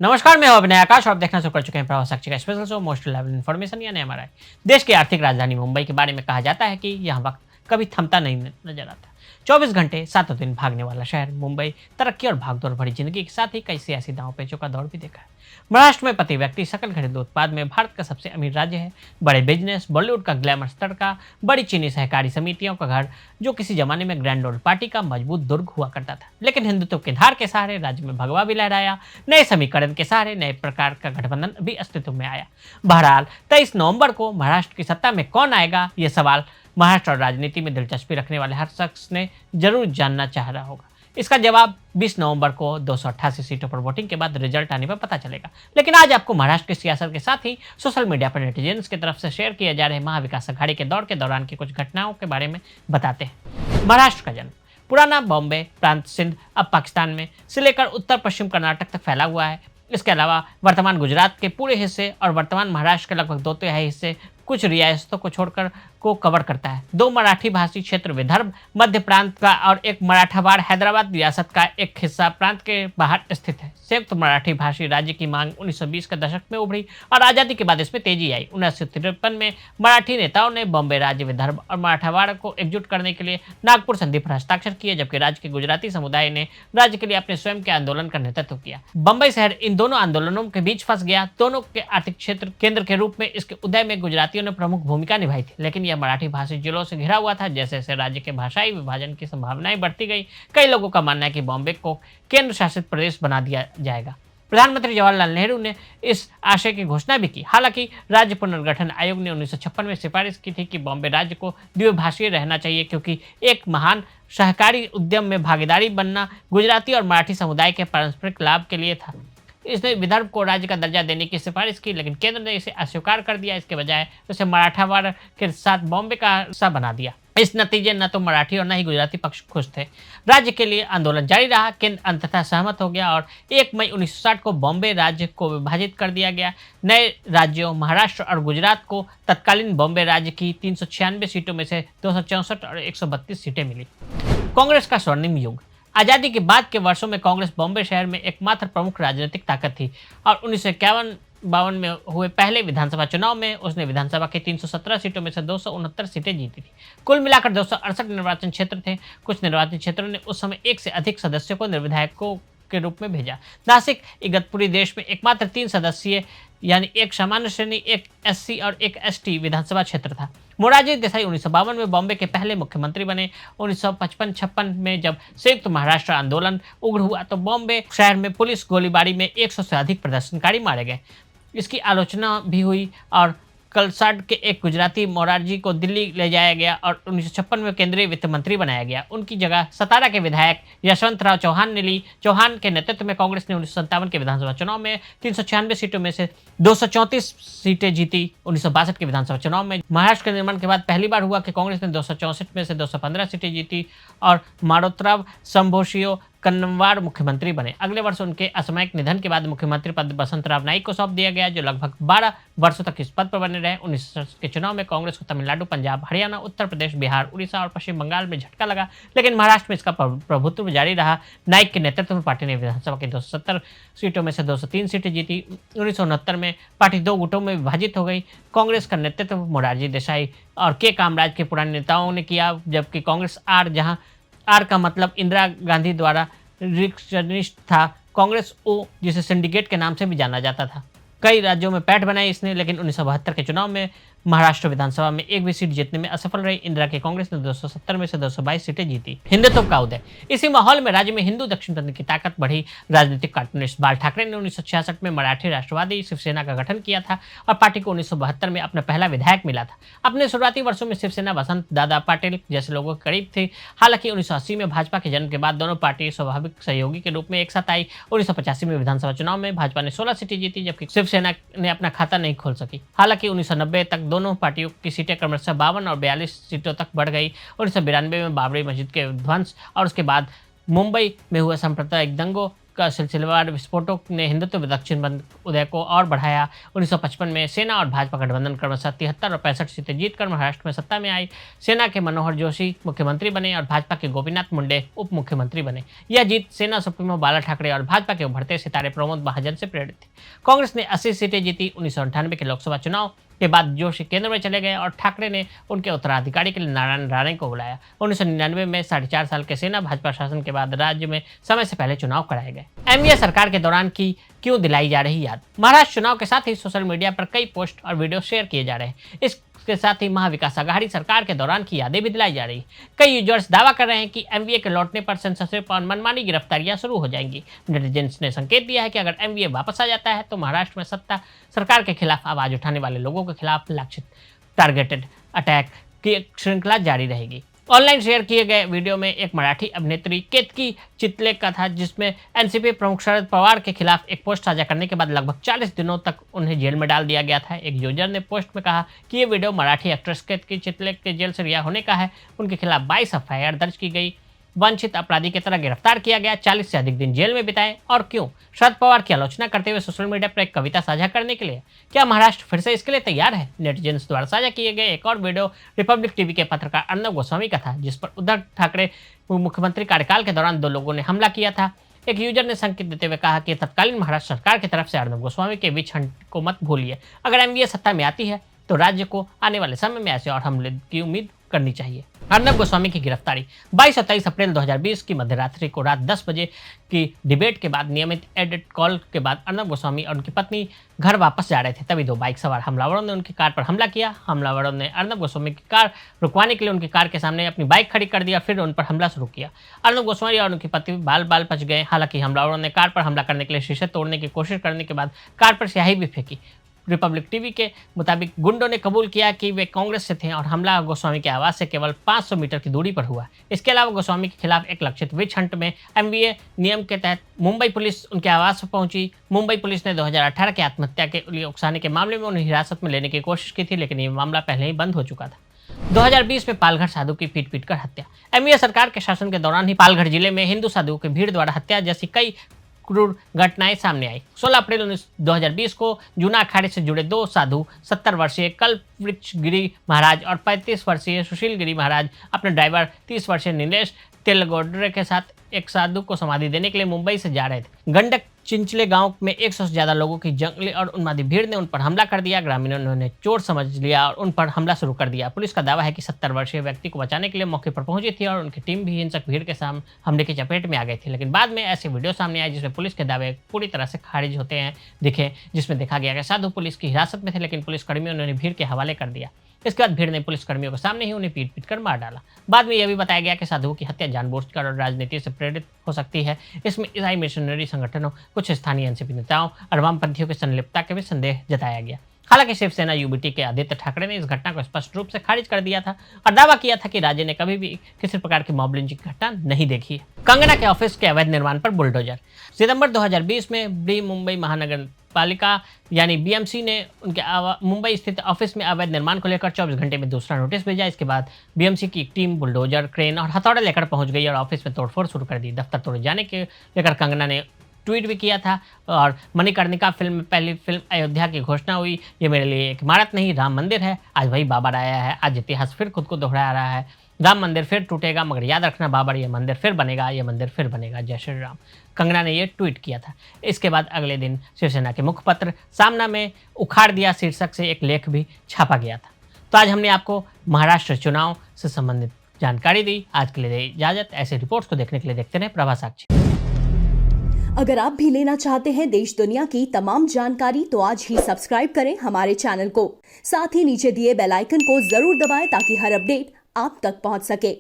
नमस्कार, मैं हूं अभिनय आकाश और आप देखना शुरू कर चुके हैं प्रवाह साक्षी का special show most level information यानी एमआरआई। देश की आर्थिक राजधानी मुंबई के बारे में कहा जाता है कि यह वक्त कभी थमता नहीं नजर आता। 24 घंटे सातों दिन भागने वाला शहर मुंबई तरक्की और भागदौड़ भरी जिंदगी के साथ ही कई सियासी दांव पेचों का दौर भी देखा है। महाराष्ट्र में प्रति व्यक्ति सकल घरेलू उत्पाद में भारत का सबसे अमीर राज्य है। बड़े बिजनेस, बॉलीवुड का ग्लैमर तड़का, बड़ी चीनी सहकारी समितियों का घर, जो किसी जमाने में ग्रैंड ओल्ड पार्टी का मजबूत दुर्ग हुआ करता था। लेकिन हिंदुत्व के धार के सहारे राज्य में भगवा भी लहराया। नए समीकरण के सहारे नए प्रकार का गठबंधन भी अस्तित्व में आया। बहरहाल 23 नवंबर को महाराष्ट्र की सत्ता में कौन आएगा, यह सवाल महाराष्ट्र और राजनीति में दिलचस्पी रखने वाले हर शख्स ने जरूर जानना चाह रहा होगा। इसका जवाब 20 नवंबर को 288 सीटों पर वोटिंग के बाद रिजल्ट आने पर पता चलेगा। लेकिन आज आपको महाराष्ट्र की सियासत के साथ ही सोशल मीडिया पर नेटिजन्स की तरफ से शेयर किए जा रहे महाविकास अघाड़ी के दौर के दौरान की कुछ घटनाओं के बारे में बताते हैं। महाराष्ट्र का जन्म पुराना बॉम्बे प्रांत सिंध अब पाकिस्तान में से लेकर उत्तर पश्चिम कर्नाटक तक फैला हुआ है। इसके अलावा वर्तमान गुजरात के पूरे हिस्से और वर्तमान महाराष्ट्र के लगभग 2/3 हिस्से कुछ रियासतों को छोड़कर को कवर करता है। 2 मराठी भाषी क्षेत्र विदर्भ मध्य प्रांत का और एक मराठावाड़ हैदराबाद रियासत का एक हिस्सा प्रांत के बाहर स्थित है। संयुक्त मराठी भाषी राज्य की मांग 1920 के दशक में उभरी और आज़ादी के बाद इसमें तेजी आई। 1953 में मराठी नेताओं ने बॉम्बे राज्य, विदर्भ और मराठावाड़ को एकजुट करने के लिए नागपुर संधि पर हस्ताक्षर किए, जबकि राज्य के गुजराती समुदाय ने राज्य के लिए अपने स्वयं के आंदोलन का नेतृत्व किया। बम्बई शहर इन दोनों आंदोलनों के बीच फंस गया। दोनों के आर्थिक क्षेत्र केंद्र के रूप में इसके उदय में गुजरातियों ने प्रमुख भूमिका निभाई थी, लेकिन यह मराठी भाषी जिलों से घिरा हुआ था। जैसे जैसे राज्य के भाषाई विभाजन की संभावनाएं बढ़ती गई, कई लोगों का मानना है कि बॉम्बे को केंद्र शासित प्रदेश बना दिया जाएगा। प्रधानमंत्री जवाहरलाल नेहरू ने इस आशय की घोषणा भी की। हालांकि राज्य पुनर्गठन आयोग ने 1956 में सिफारिश की थी कि बॉम्बे राज्य को द्विभाषीय रहना चाहिए, क्योंकि एक महान सहकारी उद्यम में भागीदारी बनना गुजराती और मराठी समुदाय के पारस्परिक लाभ के लिए था। इसने विदर्भ को राज्य का दर्जा देने की सिफारिश की, लेकिन केंद्र ने इसे अस्वीकार कर दिया। इसके बजाय उसे मराठावाड़ के साथ बॉम्बे का हिस्सा बना दिया। इस नतीजे न तो मराठी और न ही गुजराती पक्ष खुश थे। राज्य के लिए आंदोलन जारी रहा। केंद्र अंततः सहमत हो गया और 1 मई 1960 को बॉम्बे राज्य को विभाजित कर दिया गया। नए राज्यों महाराष्ट्र और गुजरात को तत्कालीन बॉम्बे राज्य की 396 सीटों में से 264 और 132 सीटें मिली। कांग्रेस का स्वर्णिम युग आज़ादी के बाद के वर्षों में कांग्रेस बॉम्बे शहर में एकमात्र प्रमुख राजनीतिक ताकत थी और 1951-52 में हुए पहले विधानसभा चुनाव में उसने विधानसभा के 317 सीटों में से 269 सीटें जीती थी। कुल मिलाकर 268 निर्वाचन क्षेत्र थे। कुछ निर्वाचन क्षेत्रों ने उस समय 1 से अधिक सदस्यों को निर्विधायकों के रूप में भेजा। नासिक इगतपुरी देश में एकमात्र 3 सदस्यीय यानी एक सामान्य श्रेणी, एक एससी और एक एसटी विधानसभा क्षेत्र था। मोरारजी देसाई 1952 में बॉम्बे के पहले मुख्यमंत्री बने। 1955-56 में जब संयुक्त महाराष्ट्र आंदोलन उग्र हुआ तो बॉम्बे शहर में पुलिस गोलीबारी में 100 से अधिक प्रदर्शनकारी मारे गए। इसकी आलोचना भी हुई और कलसाड के एक गुजराती मोरारजी को दिल्ली ले जाया गया और 1956 में केंद्रीय वित्त मंत्री बनाया गया। उनकी जगह सतारा के विधायक यशवंतराव चौहान ने ली। चौहान के नेतृत्व में कांग्रेस ने 1957 के विधानसभा चुनाव में 396 सीटों में से 234 सीटें जीती। 1962 के विधानसभा चुनाव में महाराष्ट्र के निर्माण के बाद पहली बार हुआ कि कांग्रेस ने 264 में से 215 सीटें जीती और मारोतराव संभोशियो कन्नमवार मुख्यमंत्री बने। अगले वर्ष उनके असामयिक निधन के बाद मुख्यमंत्री पद बसंतराव नाइक को सौंप दिया गया, जो लगभग 12 वर्षों तक इस पद पर बने रहे। 1960 के चुनाव में कांग्रेस को तमिलनाडु, पंजाब, हरियाणा, उत्तर प्रदेश, बिहार, उड़ीसा और पश्चिम बंगाल में झटका लगा, लेकिन महाराष्ट्र में इसका प्रभुत्व जारी रहा। नाइक के नेतृत्व में पार्टी ने विधानसभा की 270 सीटों में से 203 सीटें जीती। 1969 में पार्टी 2 गुटों में विभाजित हो गई। कांग्रेस का नेतृत्व मोरारजी देसाई और के कामराज के पुराने नेताओं ने किया, जबकि कांग्रेस आर, जहां आर का मतलब इंदिरा गांधी द्वारा रिक्शनिस्ट था, कांग्रेस ओ, जिसे सिंडिकेट के नाम से भी जाना जाता था। कई राज्यों में पैठ बनाई इसने, लेकिन 1972 के चुनाव में महाराष्ट्र विधानसभा में एक भी सीट जीतने में असफल रही। इंदिरा की कांग्रेस ने 270 में से 222 सीटें जीती। हिंदुत्व का उदय इसी माहौल में राज्य में हिंदू दक्षिणपंथी की ताकत बढ़ी। राजनीतिक कार्टूनिस्ट बाल ठाकरे ने 1966 में मराठी राष्ट्रवादी शिवसेना का गठन किया था और पार्टी को 1972 में अपना पहला विधायक मिला था। अपने शुरुआती वर्षों में शिवसेना वसंत दादा पाटिल जैसे लोगों के करीब थी। हालांकि 1980 में भाजपा के जन्म के बाद दोनों पार्टी स्वाभाविक सहयोगी के रूप में एक साथ आई। 1985 में विधानसभा चुनाव में भाजपा ने 16 सीटें जीती, जबकि शिवसेना ने अपना खाता नहीं खोल सकी। हालांकि 1990 तक दोनों पार्टियों की सीटें क्रमशः 52 और 42 सीटों तक बढ़ गई। 1992 में बाबरी मस्जिद के ध्वंस और उसके बाद मुंबई में हुए सांप्रदायिक दंगों का सिलसिलेवार विस्फोटों ने हिंदुत्व विदक्षिण बंद उदय को और बढ़ाया। 1955 में सेना और भाजपा गठबंधन क्रमशः 73 और 65 सीटें जीतकर महाराष्ट्र में सत्ता में आई। सेना के मनोहर जोशी मुख्यमंत्री बने और भाजपा के गोपीनाथ मुंडे उप मुख्यमंत्री बने। यह जीत सेना सुप्रीमो बाला ठाकरे और भाजपा के उभरते सितारे प्रमोद महाजन से प्रेरित थी। कांग्रेस ने 80 सीटें जीती। 1998 के लोकसभा चुनाव के बाद जोशी केंद्र में चले गए और ठाकरे ने उनके उत्तराधिकारी के लिए नारायण राणे को बुलाया। 1999 में 4.5 साल के सेना भाजपा शासन के बाद राज्य में समय से पहले चुनाव कराए गए। एनडीए सरकार के दौरान की क्यों दिलाई जा रही याद। महाराष्ट्र चुनाव के साथ ही सोशल मीडिया पर कई पोस्ट और वीडियो शेयर किए जा रहे हैं। इसके साथ ही महाविकास आघाड़ी सरकार के दौरान की यादें भी दिलाई जा रही। कई यूजर्स दावा कर रहे हैं कि एमवीए के लौटने पर सेंसरशिप और मनमानी गिरफ्तारियां शुरू हो जाएंगी। नेटिजन्स ने संकेत दिया है कि अगर एमवीए वापस आ जाता है तो महाराष्ट्र में सत्ता सरकार के खिलाफ आवाज उठाने वाले लोगों के खिलाफ लक्षित टारगेटेड अटैक की श्रृंखला जारी रहेगी। ऑनलाइन शेयर किए गए वीडियो में एक मराठी अभिनेत्री केतकी चितले का था, जिसमें एनसीपी प्रमुख शरद पवार के खिलाफ एक पोस्ट साझा करने के बाद लगभग 40 दिनों तक उन्हें जेल में डाल दिया गया था। एक यूजर ने पोस्ट में कहा कि ये वीडियो मराठी एक्ट्रेस केतकी चितले के जेल से रिहा होने का है। उनके खिलाफ 22 एफआईआर दर्ज की गई, वांछित अपराधी की तरह गिरफ्तार किया गया, 40 से अधिक दिन जेल में बिताए। और क्यों? शरद पवार की आलोचना करते हुए सोशल मीडिया पर एक कविता साझा करने के लिए। क्या महाराष्ट्र फिर से इसके लिए तैयार है? नेटिजन्स द्वारा साझा किए गए एक और वीडियो रिपब्लिक टीवी के पत्रकार अर्नब गोस्वामी का था, जिस पर उद्धव ठाकरे मुख्यमंत्री कार्यकाल के दौरान 2 लोगों ने हमला किया था। एक यूजर ने संकेत देते हुए कहा कि तत्कालीन महाराष्ट्र सरकार की तरफ से अर्नब गोस्वामी के बीच हंट को मत भूलिए। अगर एमवीए सत्ता में आती है तो राज्य को आने वाले समय में ऐसे और हमले की उम्मीद करनी चाहिए। अर्नब गोस्वामी की गिरफ्तारी 22 और 23 अप्रैल 2020 की मध्यरात्रि को रात 10 बजे की डिबेट के बाद नियमित एडिट कॉल के बाद अर्नब गोस्वामी और उनकी पत्नी घर वापस जा रहे थे। तभी 2 बाइक सवार हमलावरों ने उनकी कार पर हमला किया। हमलावरों ने अर्नब गोस्वामी की कार रुकवाने के लिए उनकी कार के सामने अपनी बाइक खड़ी कर दिया, फिर उन पर हमला शुरू किया। अर्नब गोस्वामी और उनकी पत्नी बाल बाल बच गए। हालांकि हमलावरों ने कार पर हमला करने के लिए शीशे तोड़ने की कोशिश करने के बाद कार पर स्याही भी फेंकी। रिपब्लिक टीवी के मुताबिक गुंडों ने कबूल किया कि वे कांग्रेस से थे और हमला गोस्वामी के आवास से केवल 500 मीटर की दूरी पर हुआ। इसके अलावा गोस्वामी के खिलाफ एक लक्षित विच हंट में एमवीए नियम के तहत मुंबई पुलिस उनके आवास पर पहुंची। मुंबई पुलिस ने 2018 के आत्महत्या के लिए उकसाने के मामले में उन्हें हिरासत में लेने की कोशिश की थी, लेकिन ये मामला पहले ही बंद हो चुका था। 2020 में पालघर साधु की पीट कर हत्या। एमवीए सरकार के शासन के दौरान ही पालघर जिले में हिंदू साधुओं की भीड़ द्वारा हत्या जैसी कई क्रूर घटनाएं सामने आई। 16 अप्रैल 2020 को जूना अखाड़े से जुड़े 2 साधु 70 वर्षीय कल्पवृक्ष गिरी महाराज और 35 वर्षीय सुशील गिरी महाराज अपने ड्राइवर 30 वर्षीय नीलेश तेलगोडरे के साथ एक साधु को समाधि देने के लिए मुंबई से जा रहे थे। गंडक चिंचले गांव में 100 से ज्यादा लोगों की जंगली और उन्मादी भीड़ ने उन पर हमला कर दिया। ग्रामीणों ने उन्हें चोर समझ लिया और उन पर हमला शुरू कर दिया। पुलिस का दावा है कि 70 वर्षीय व्यक्ति को बचाने के लिए मौके पर पहुंची थी और उनकी टीम भी हिंसक भीड़ के सामने हमले की चपेट में आ गई थी। लेकिन बाद में ऐसे वीडियो सामने आए जिसमें पुलिस के दावे पूरी तरह से खारिज होते हैं दिखे, जिसमें देखा गया कि साधु पुलिस की हिरासत में थे, लेकिन पुलिसकर्मियों ने उन्हें भीड़ के हवाले कर दिया। इसके बाद भीड़ ने पुलिसकर्मियों के सामने ही उन्हें पीट कर मार डाला। बाद में यह भी बताया गया कि साधुओं की हत्या जानबूझकर और राजनीति से प्रेरित हो सकती है। इसमें ईसाई मिशनरी संगठनों, कुछ स्थानीय एनसीपी नेताओं और वामपंथियों की संलिप्तता के भी संदेह जताया गया। हालांकि शिवसेना यूबीटी के आदित्य ठाकरे ने इस घटना को स्पष्ट रूप से खारिज कर दिया था और दावा किया था कि राज्य ने कभी भी किसी प्रकार की मॉब लिंचिंग की घटना नहीं देखी है। कंगना के ऑफिस के अवैध निर्माण पर बुलडोजर। सितंबर 2020 में बड़ी मुंबई महानगर पालिका यानी बीएमसी ने उनके मुंबई स्थित ऑफिस में अवैध निर्माण को लेकर 24 घंटे में दूसरा नोटिस भेजा। इसके बाद बीएमसी की एक टीम बुलडोजर, क्रेन और हथौड़ा लेकर पहुंच गई और ऑफिस में तोड़फोड़ शुरू कर दी। दफ्तर तोड़े जाने के लेकर कंगना ने ट्वीट भी किया था और मणिकर्णिका फिल्म में पहली फिल्म अयोध्या की घोषणा हुई। ये मेरे लिए एक इमारत नहीं, राम मंदिर है। आज वही बाबर आया है। आज इतिहास फिर खुद को दोहरा रहा है। राम मंदिर फिर टूटेगा, मगर याद रखना बाबर, ये मंदिर फिर बनेगा, ये मंदिर फिर बनेगा। जय श्री राम। कंगना ने ये ट्वीट किया था। इसके बाद अगले दिन शिवसेना के मुखपत्र सामना में उखाड़ दिया शीर्षक से एक लेख भी छापा गया था। तो आज हमने आपको महाराष्ट्र चुनाव से संबंधित जानकारी दी। आज के लिए इजाजत। ऐसे रिपोर्ट्स को देखने के लिए देखते रहे प्रभा साक्षी। अगर आप भी लेना चाहते हैं देश दुनिया की तमाम जानकारी तो आज ही सब्सक्राइब करें हमारे चैनल को। साथ ही नीचे दिए बेल आइकन को जरूर दबाएं ताकि हर अपडेट आप तक पहुंच सके।